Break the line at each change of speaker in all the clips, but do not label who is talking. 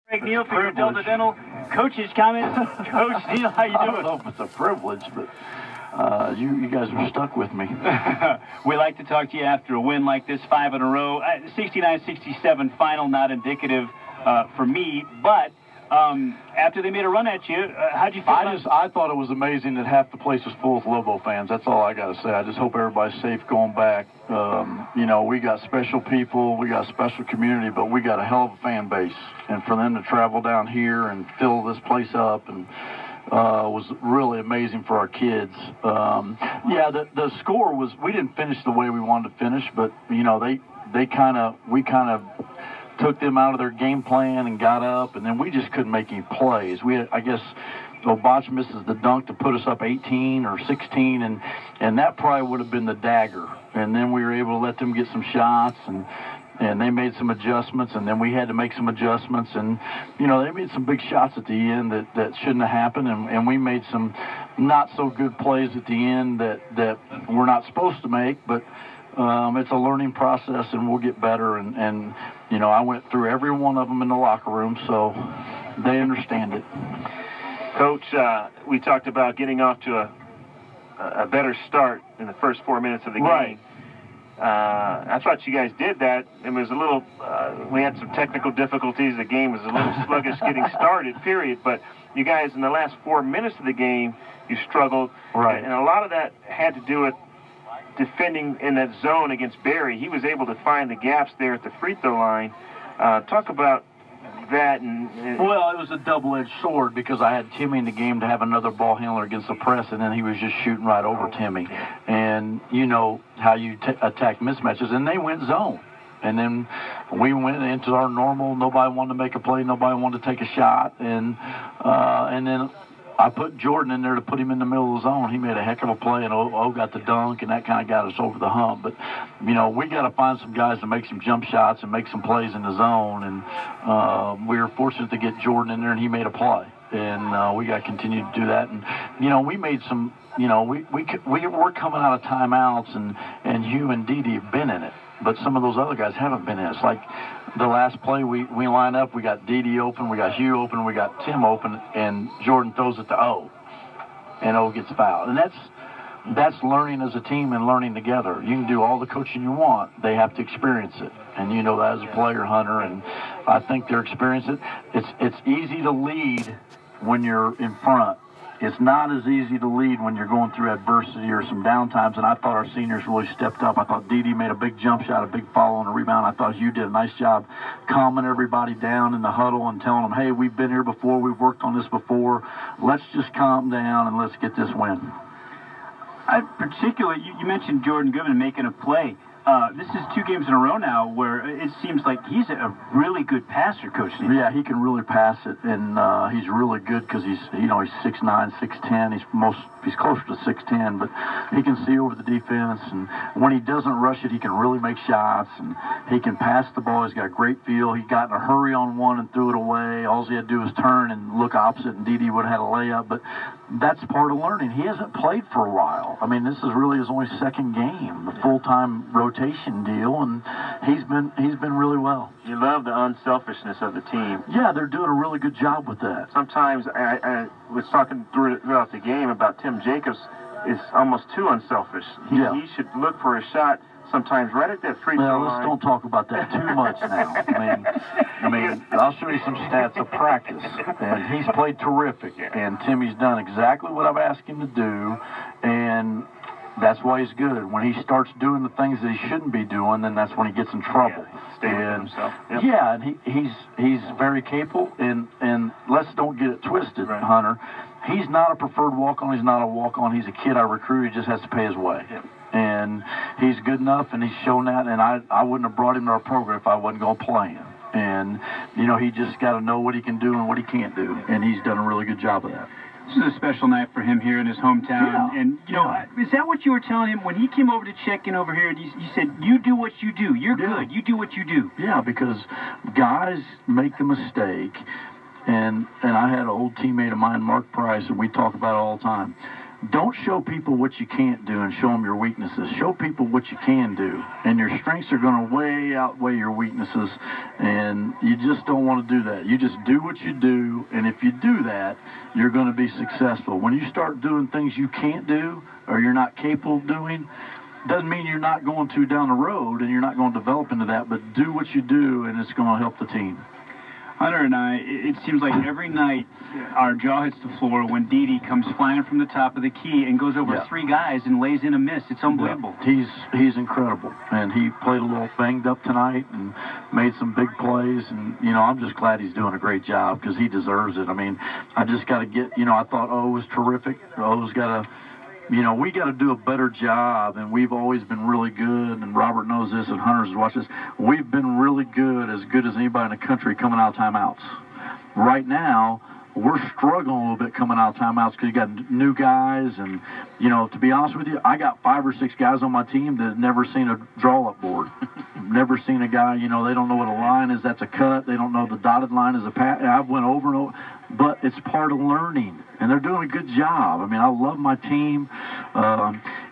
Greg Neal for your Delta Dental coach's comments. Coach Neal, how you doing?
I don't know if it's a privilege, but you guys are stuck with me.
We like to talk to you after a win like this, 5 in a row. 69-67 final, not indicative for me, but after they made a run at you, how'd you feel?
I thought it was amazing that half the place was full with Lobo fans. That's all I got to say. I just hope everybody's safe going back. You know, we got special people, we got a special community, but we got a hell of a fan base. And for them to travel down here and fill this place up and was really amazing for our kids. Yeah, the score was, we didn't finish the way we wanted to finish, but, you know, we kind of took them out of their game plan and got up, and then we just couldn't make any plays. I guess Obach misses the dunk to put us up 18 or 16, and that probably would have been the dagger. And then we were able to let them get some shots, and they made some adjustments, and then we had to make some adjustments. And, you know, they made some big shots at the end that shouldn't have happened, and we made some not-so-good plays at the end that we're not supposed to make, but it's a learning process, and we'll get better. And you know, I went through every one of them in the locker room, so they understand it.
Coach, we talked about getting off to a better start in the first 4 minutes of the game.
Right.
I thought you guys did that. It was a little, we had some technical difficulties. The game was a little sluggish getting started, period. But you guys, in the last 4 minutes of the game, you struggled.
Right.
And a lot of that had to do with defending in that zone against Barry. He was able to find the gaps there at the free throw line. Talk about that.
Well, it was a double-edged sword because I had Timmy in the game to have another ball handler against the press, and then he was just shooting right over Timmy. And you know how you attack mismatches, and they went zone. And then we went into our normal, nobody wanted to make a play, nobody wanted to take a shot, and then I put Jordan in there to put him in the middle of the zone. He made a heck of a play, and O got the dunk, and that kind of got us over the hump. But, you know, we got to find some guys to make some jump shots and make some plays in the zone. And we were fortunate to get Jordan in there, and he made a play. And we got to continue to do that. And, you know, we made some, you know, we're coming out of timeouts, and Hugh and Dede have been in it. But some of those other guys haven't been in it. It's like the last play we line up, we got Dede open, we got Hugh open, we got Tim open, and Jordan throws it to O, and O gets fouled. And that's learning as a team and learning together. You can do all the coaching you want. They have to experience it. And you know that as a player, Hunter, and I think they're experiencing it. It's easy to lead when you're in front. It's not as easy to lead when you're going through adversity or some downtimes, and I thought our seniors really stepped up. I thought Dede made a big jump shot, a big follow on a rebound. I thought you did a nice job calming everybody down in the huddle and telling them, hey, we've been here before, we've worked on this before. Let's just calm down and let's get this win.
Particularly, you mentioned Jordan Goodman making a play. This is 2 games in a row now where it seems like he's a really good passer, Coach Neal.
Yeah, he can really pass it, and he's really good because he's 6'9", 6'10". He's closer to 6'10", but he can see over the defense, and when he doesn't rush it, he can really make shots, and he can pass the ball. He's got a great feel. He got in a hurry on one and threw it away. All he had to do was turn and look opposite, and Dede would have had a layup, but that's part of learning. He hasn't played for a while. I mean, this is really his only second game, the full-time rotation deal, and he's been really well.
You love the unselfishness of the team.
Yeah, they're doing a really good job with that.
Sometimes I was talking throughout the game about Tim Jacobs is almost too unselfish. He should look for a shot sometimes right at that free throw line.
Let's don't talk about that too much now. I mean, I'll show you some stats of practice, and he's played terrific, and Timmy's done exactly what I've asked him to do, and that's why he's good. When he starts doing the things that he shouldn't be doing, then that's when he gets in trouble. Yeah, and he's very capable, and let's don't get it twisted, Hunter. He's not a preferred walk-on. He's not a walk-on. He's a kid I recruited. He just has to pay his way. And he's good enough, and he's shown that, and I wouldn't have brought him to our program if I wasn't going to play him. And, you know, he just got to know what he can do and what he can't do, and he's done a really good job of that.
This is a special night for him here in his hometown.
Yeah.
And, you know, is that what you were telling him when he came over to check in over here? You said, you do what you do. You're good. You do what you do.
Yeah, because guys make the mistake. And I had an old teammate of mine, Mark Price, and we talk about it all the time. don't show people what you can't do and show them your weaknesses. Show people what you can do, and your strengths are going to way outweigh your weaknesses, and you just don't want to do that. You just do what you do, and if you do that, you're going to be successful. When you start doing things you can't do or you're not capable of doing, doesn't mean you're not going to down the road and you're not going to develop into that, but do what you do, and it's going to help the team.
Hunter and I, it seems like every night our jaw hits the floor when Dede comes flying from the top of the key and goes over 3 guys and lays in a miss. It's unbelievable.
Yeah. He's incredible, and he played a little banged up tonight and made some big plays, and, you know, I'm just glad he's doing a great job because he deserves it. I mean, I just got to get, you know, I thought O was terrific. O's got to, you know, we got to do a better job, and we've always been really good, and Robert knows this, and Hunter's watched this. We've been really good as anybody in the country coming out of timeouts. Right now, we're struggling a little bit coming out of timeouts because you got new guys, and, you know, to be honest with you, I got 5 or 6 guys on my team that have never seen a draw-up board. Never seen a guy, you know, they don't know what a line is, that's a cut. They don't know the dotted line is a pass. I've went over and over, but it's part of learning, and they're doing a good job. I mean, I love my team.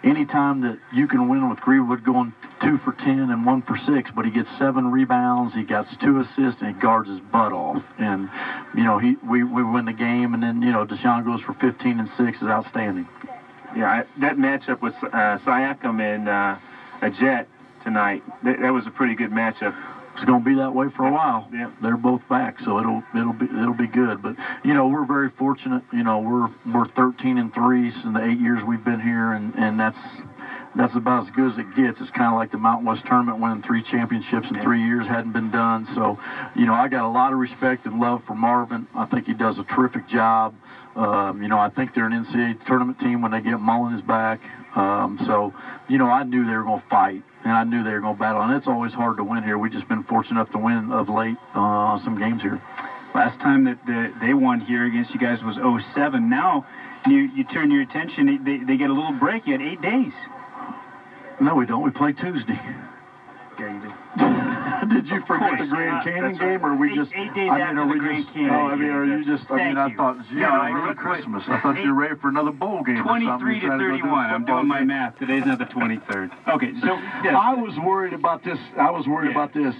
Anytime that you can win with Greenwood going 2 for 10 and 1 for 6, but he gets 7 rebounds, he gets 2 assists, and he guards his butt off. And, you know, we win the game, and then, you know, Deshaun goes for 15 and 6 is outstanding.
Yeah, that matchup with Siakam and Jet tonight, that was a pretty good matchup.
It's going to be that way for a while.
Yeah.
They're both back, so it'll be good. But, you know, we're very fortunate. You know, we're 13 and 3 in the 8 years we've been here, and that's about as good as it gets. It's kind of like the Mountain West tournament, winning 3 championships in 3 years hadn't been done. So, you know, I got a lot of respect and love for Marvin. I think he does a terrific job. You know, I think they're an NCAA tournament team when they get Mullins back. So, you know, I knew they were going to fight, and I knew they were going to battle. And it's always hard to win here. We've just been fortunate enough to win of late some games here.
Last time that they won here against you guys was 07. Now you turn your attention, they get a little break. You had 8 days.
No, we don't. We play Tuesday.
Yeah, you do.
Did you forget the Grand Canyon game, or we just?
8 days after the Grand Canyon.
Oh, I mean, are you just? I mean, I thought you were ready for Christmas. I thought you were ready for another bowl game.
23 to 31. I'm doing my math. Today's not the 23rd. Okay, so
I was worried about this. About this.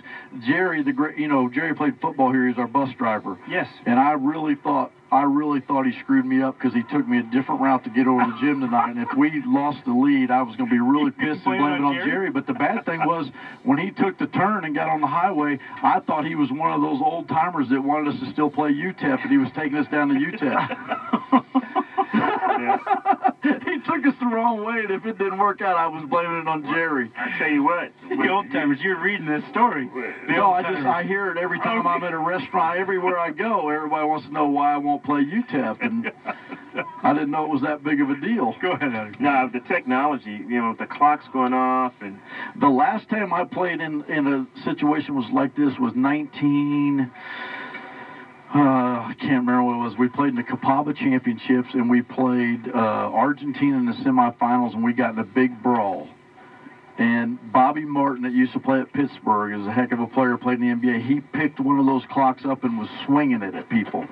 Jerry, the great, you know, Jerry played football here. He's our bus driver.
Yes.
And I really thought he screwed me up because he took me a different route to get over the gym tonight. And if we lost the lead, I was going to be really pissed and blame it on Jerry. But the bad thing was, when he took the turn and got on the highway, I thought he was one of those old timers that wanted us to still play UTEP, and he was taking us down to UTEP. He took us the wrong way, and if it didn't work out, I was blaming it on Jerry.
I tell you what,
the old timers, you're reading this story.
No, I hear it every time I'm at a restaurant. Everywhere I go, everybody wants to know why I won't play UTEP, and I didn't know it was that big of a deal.
Go ahead, Adam.
No, the technology, you know, the clock's going off, and
the last time I played in a situation was like this was I can't remember what it was. We played in the Capaba Championships, and we played Argentina in the semifinals, and we got in a big brawl. And Bobby Martin, that used to play at Pittsburgh, is a heck of a player, played in the NBA. He picked one of those clocks up and was swinging it at people.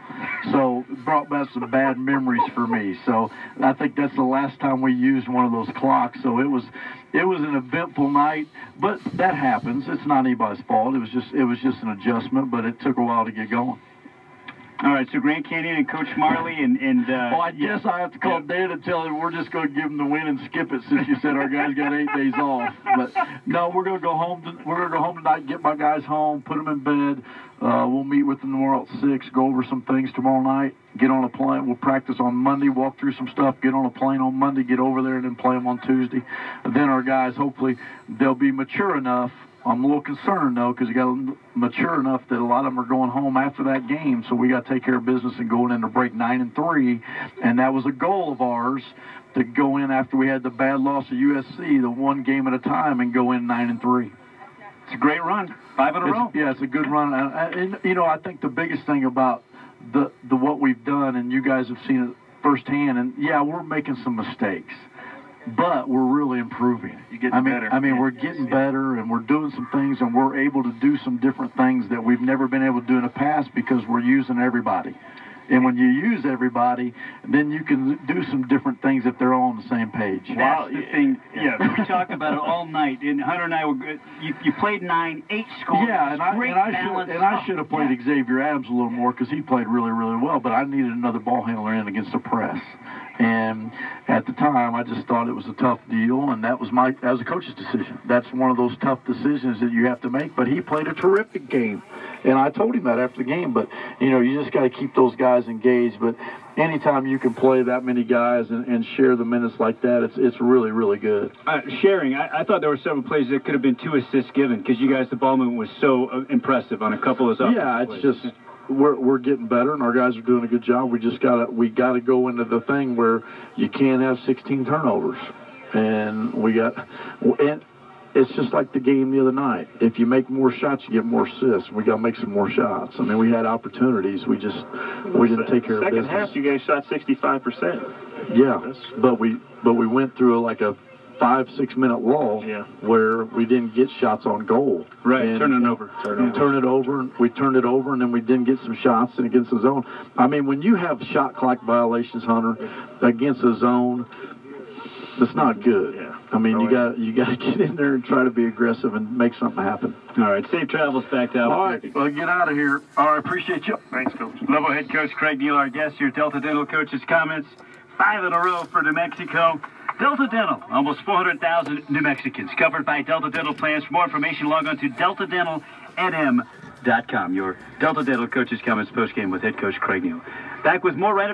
So it brought back some bad memories for me. So I think that's the last time we used one of those clocks. So it was an eventful night, but that happens. It's not anybody's fault. It was just an adjustment, but it took a while to get going.
All right, so Grand Canyon and Coach Marley and
well, I guess I have to call Dan and tell him we're just going to give him the win and skip it since you said our guys got 8 days off. But no, we're going to go home. We're going to go home tonight, get my guys home, put them in bed. We'll meet with them tomorrow at 6, go over some things tomorrow night, get on a plane. We'll practice on Monday, walk through some stuff, get on a plane on Monday, get over there, and then play them on Tuesday. And then our guys, hopefully, they'll be mature enough. I'm a little concerned, though, because you got to mature enough that a lot of them are going home after that game, so we got to take care of business and going into break 9-3, and that was a goal of ours, to go in after we had the bad loss of USC, the one game at a time, and go in 9-3.
It's a great run, 5 in a row.
Yeah, it's a good run, and you know, I think the biggest thing about the what we've done, and you guys have seen it firsthand, and yeah, we're making some mistakes, but we're really improving.
Better.
I mean, we're getting better, and we're doing some things, and we're able to do some different things that we've never been able to do in the past because we're using everybody. And when you use everybody, then you can do some different things if they're all on the same page.
That's the thing. Yeah, we talked about it all night. And Hunter and I were good. You played 9-8 scores.
Yeah, and I should have played Xavier Adams a little more because he played really, really well. But I needed another ball handler in against the press. And at the time, I just thought it was a tough deal, and that was a coach's decision. That's one of those tough decisions that you have to make. But he played a terrific game, and I told him that after the game. But you just got to keep those guys engaged. But anytime you can play that many guys and share the minutes like that, it's really, really good.
Sharing, I thought there were several plays that could have been 2 assists given because you guys, the ball movement was so impressive on a couple of those.
Yeah, it's just. We're getting better, and our guys are doing a good job. We gotta go into the thing where you can't have 16 turnovers, and it's just like the game the other night. If you make more shots, you get more assists. We got to make some more shots. I mean, we had opportunities. We didn't take care of business.
Second half, you guys shot 65%.
Yeah, but we went through like a 5-6 minute lull where we didn't get shots on goal.
Right, turn it over.
We turned it over, and then we didn't get some shots against the zone. I mean, when you have shot clock violations, Hunter, against the zone, that's not good.
Yeah.
I mean, you got to get in there and try to be aggressive and make something happen.
All right, safe travels back down.
All right, well, get out of here. All right, appreciate you.
Thanks, Coach.
Level head coach Craig Neal, our guest here. Delta Dental coach's comments. 5 in a row for New Mexico. Delta Dental, almost 400,000 New Mexicans covered by Delta Dental plans. For more information, log on to deltadentalnm.com. Your Delta Dental coach's comments postgame with head coach Craig Neal. Back with more right